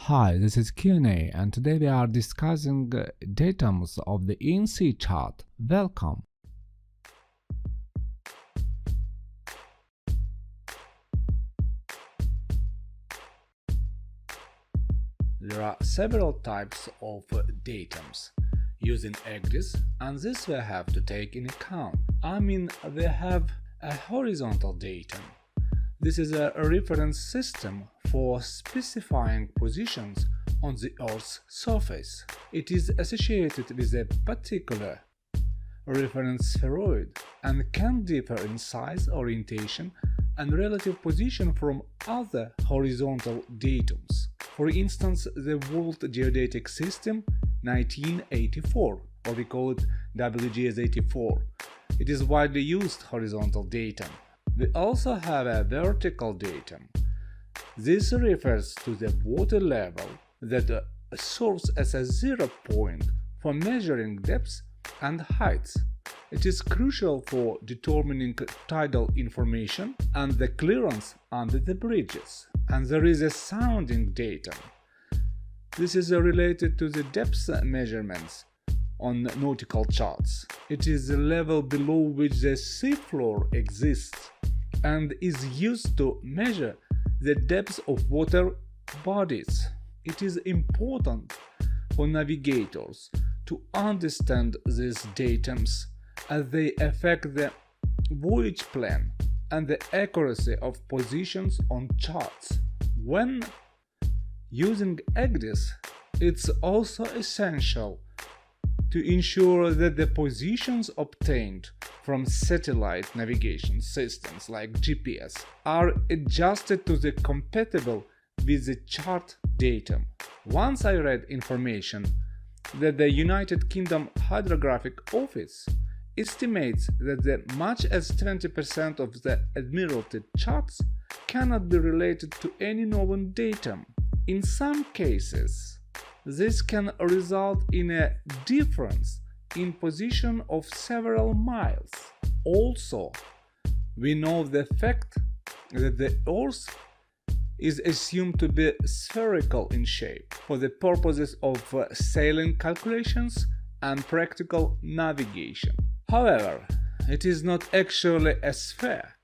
Hi, this is Q&A and today we are discussing datums of the ENC chart. Welcome! There are several types of datums using ECDIS, and this we have to take in account. We have a horizontal datum. This is a reference system for specifying positions on the Earth's surface. It is associated with a particular reference spheroid and can differ in size, orientation, and relative position from other horizontal datums. For instance, the World Geodetic System 1984, or we call it WGS-84. It is widely used horizontal datum. We also have a vertical datum. This refers to the water level that serves as a zero point for measuring depths and heights. It is crucial for determining tidal information and the clearance under the bridges. And there is a sounding datum. This is related to the depth measurements on nautical charts. It is the level below which the seafloor exists and is used to measure the depth of water bodies. It is important for navigators to understand these datums as they affect the voyage plan and the accuracy of positions on charts. When using ECDIS, it's also essential to ensure that the positions obtained from satellite navigation systems like GPS are adjusted to the compatible with the chart datum. Once I read information that the United Kingdom Hydrographic Office estimates that as much as 20% of the Admiralty charts cannot be related to any known datum. In some cases, this can result in a difference in position of several miles. Also, we know the fact that the Earth is assumed to be spherical in shape for the purposes of sailing calculations and practical navigation. However, it is not actually a sphere,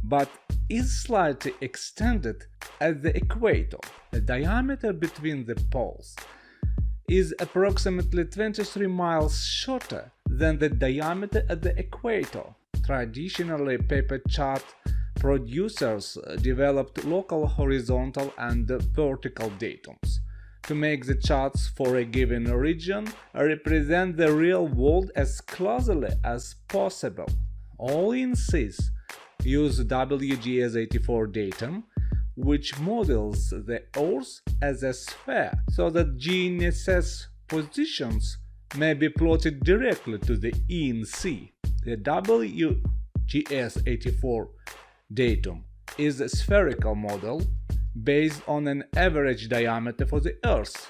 but is slightly extended at the equator. The diameter between the poles is approximately 23 miles shorter than the diameter at the equator. Traditionally, paper chart producers developed local horizontal and vertical datums to make the charts for a given region represent the real world as closely as possible. All ENCs use WGS-84 datum, which models the Earth as a sphere, so that GNSS positions may be plotted directly to the ENC. The WGS-84 datum is a spherical model based on an average diameter for the Earth,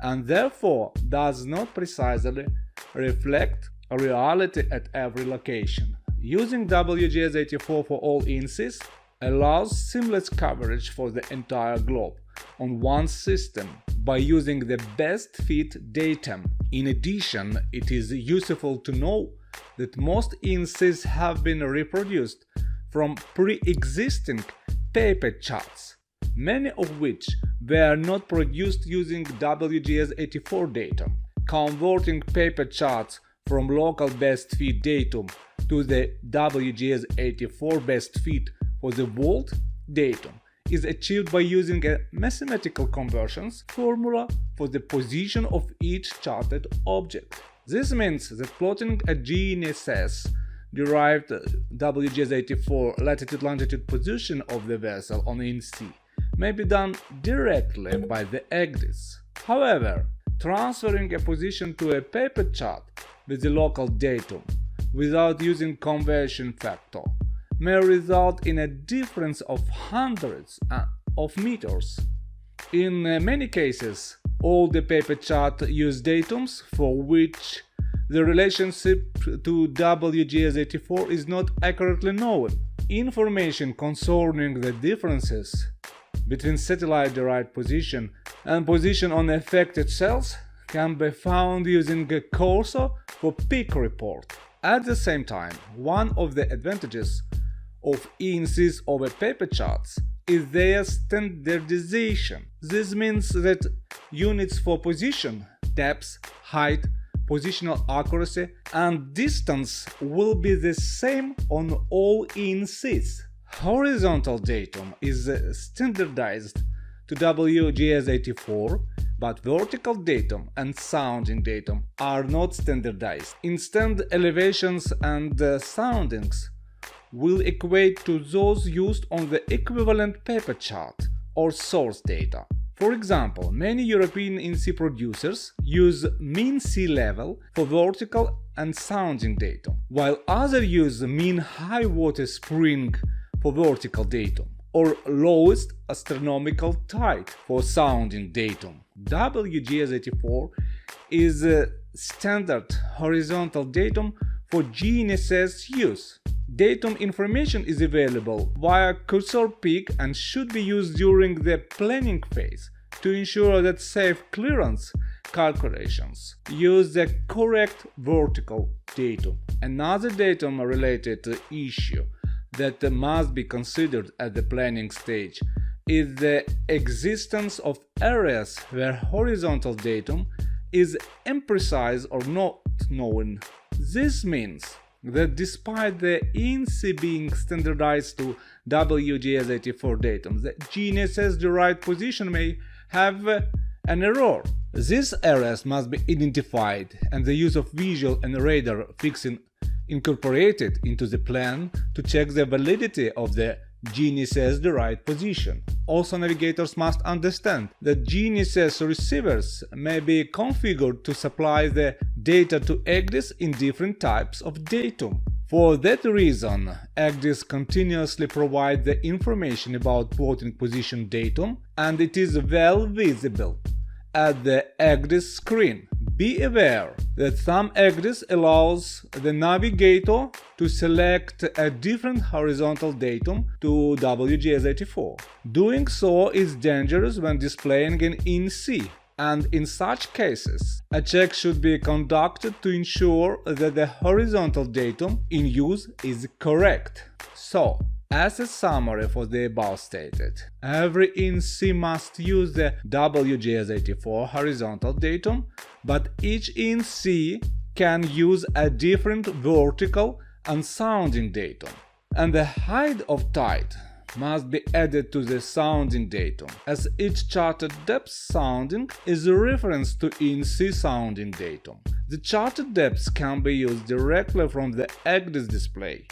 and therefore does not precisely reflect reality at every location. Using WGS-84 for all ENCs allows seamless coverage for the entire globe on one system by using the best fit datum. In addition, it is useful to know that most ENCs have been reproduced from pre-existing paper charts, many of which were not produced using WGS-84 datum. Converting paper charts from local best fit datum to the WGS-84 best fit for the world datum is achieved by using a mathematical conversions formula for the position of each charted object. This means that plotting a GNSS derived WGS-84 latitude-longitude position of the vessel on ENC may be done directly by the ECDIS. However, transferring a position to a paper chart with the local datum without using conversion factor may result in a difference of hundreds of meters. In many cases, all the paper chart use datums for which the relationship to WGS-84 is not accurately known. Information concerning the differences between satellite-derived position and position on affected cells can be found using a cursor for peak report. At the same time, one of the advantages of ENCs over paper charts is their standardization. This means that units for position, depth, height, positional accuracy and distance will be the same on all ENCs. Horizontal datum is standardized to WGS84, but vertical datum and sounding datum are not standardized. Instead, elevations and soundings will equate to those used on the equivalent paper chart or source data. For example, many European ENC producers use mean sea level for vertical and sounding datum, while others use mean high water spring for vertical datum, or lowest astronomical tide for sounding datum. WGS84 is a standard horizontal datum for GNSS use. Datum information is available via cursor peak and should be used during the planning phase to ensure that safe clearance calculations use the correct vertical datum. Another datum-related issue that must be considered at the planning stage is the existence of areas where horizontal datum is imprecise or not known. This means that despite the ENC being standardized to WGS84 datum, the GNSS-derived position may have an error. These areas must be identified and the use of visual and radar fixing incorporated into the plan to check the validity of the GNSS-derived position. Also, navigators must understand that GNSS receivers may be configured to supply the data to EGDIS in different types of datum. For that reason, EGDIS continuously provides the information about plotting position datum, and it is well visible at the EGDIS screen. Be aware that some EGDIS allows the navigator to select a different horizontal datum to WGS84. Doing so is dangerous when displaying an ENC, and in such cases, a check should be conducted to ensure that the horizontal datum in use is correct. So, as a summary for the above stated, every ENC must use the WGS84 horizontal datum, but each ENC can use a different vertical and sounding datum, and the height of tide must be added to the sounding datum, as each charted depth sounding is a reference to ENC sounding datum. The charted depths can be used directly from the EGDIS display.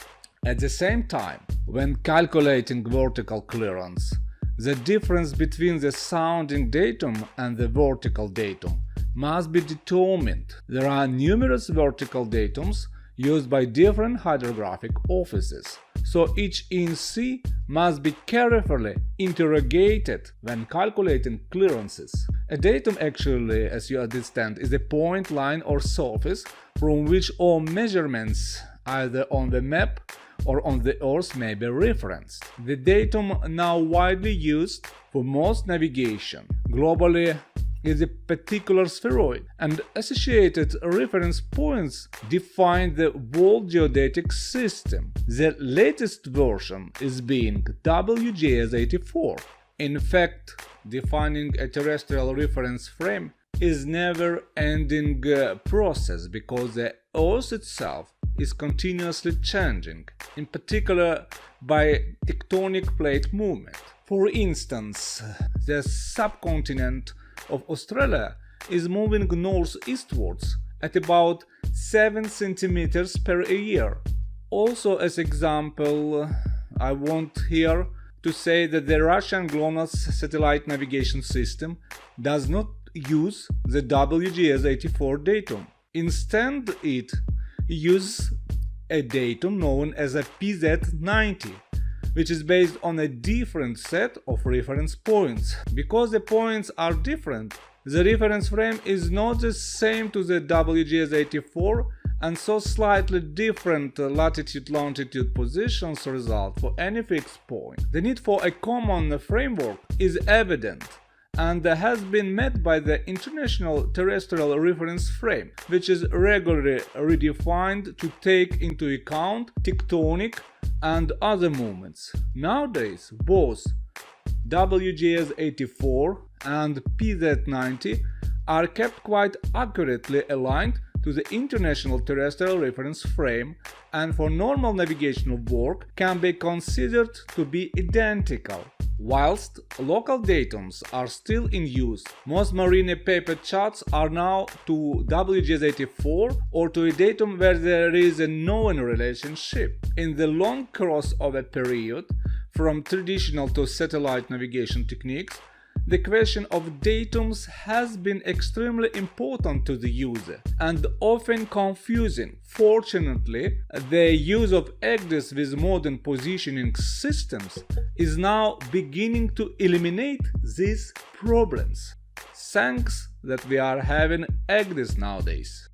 At the same time, when calculating vertical clearance, the difference between the sounding datum and the vertical datum must be determined. There are numerous vertical datums used by different hydrographic offices, so each ENC must be carefully interrogated when calculating clearances. A datum actually, as you understand, is a point, line or surface from which all measurements, either on the map or on the Earth, may be referenced. The datum now widely used for most navigation globally is a particular spheroid, and associated reference points define the world geodetic system. The latest version is being WGS84. In fact, defining a terrestrial reference frame is never-ending process because the Earth itself is continuously changing, in particular by tectonic plate movement. For instance, the subcontinent of Australia is moving northeastwards at about 7 centimeters per year. Also, as example, I want here to say that the Russian GLONASS satellite navigation system does not use the WGS84 datum. Instead, it uses a datum known as a PZ90, which is based on a different set of reference points. Because the points are different, the reference frame is not the same to the WGS84 and so slightly different latitude-longitude positions result for any fixed point. The need for a common framework is evident and has been met by the International Terrestrial Reference Frame, which is regularly redefined to take into account tectonic and other movements. Nowadays, both WGS-84 and PZ-90 are kept quite accurately aligned to the International Terrestrial Reference Frame, and for normal navigational work can be considered to be identical. Whilst local datums are still in use, most marine paper charts are now to WGS-84 or to a datum where there is a known relationship. In the long course of a period, from traditional to satellite navigation techniques, the question of datums has been extremely important to the user and often confusing. Fortunately, the use of EGDIS with modern positioning systems is now beginning to eliminate these problems. Thanks that we are having EGDIS nowadays.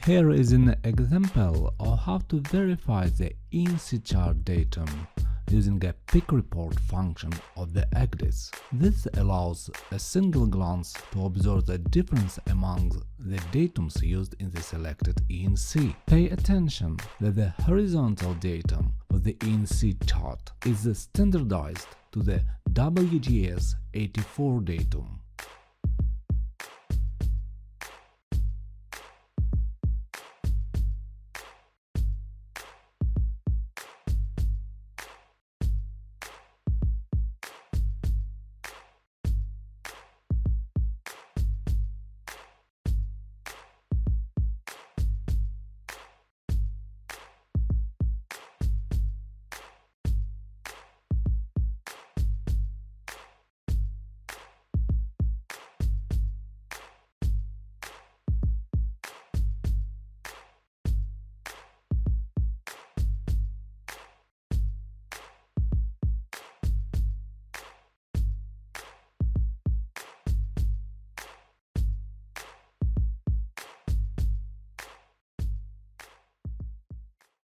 Here is an example of how to verify the ENC chart datum using a pick report function of the EGDIS. This allows a single glance to observe the difference among the datums used in the selected ENC. Pay attention that the horizontal datum of the ENC chart is standardized to the WGS-84 datum.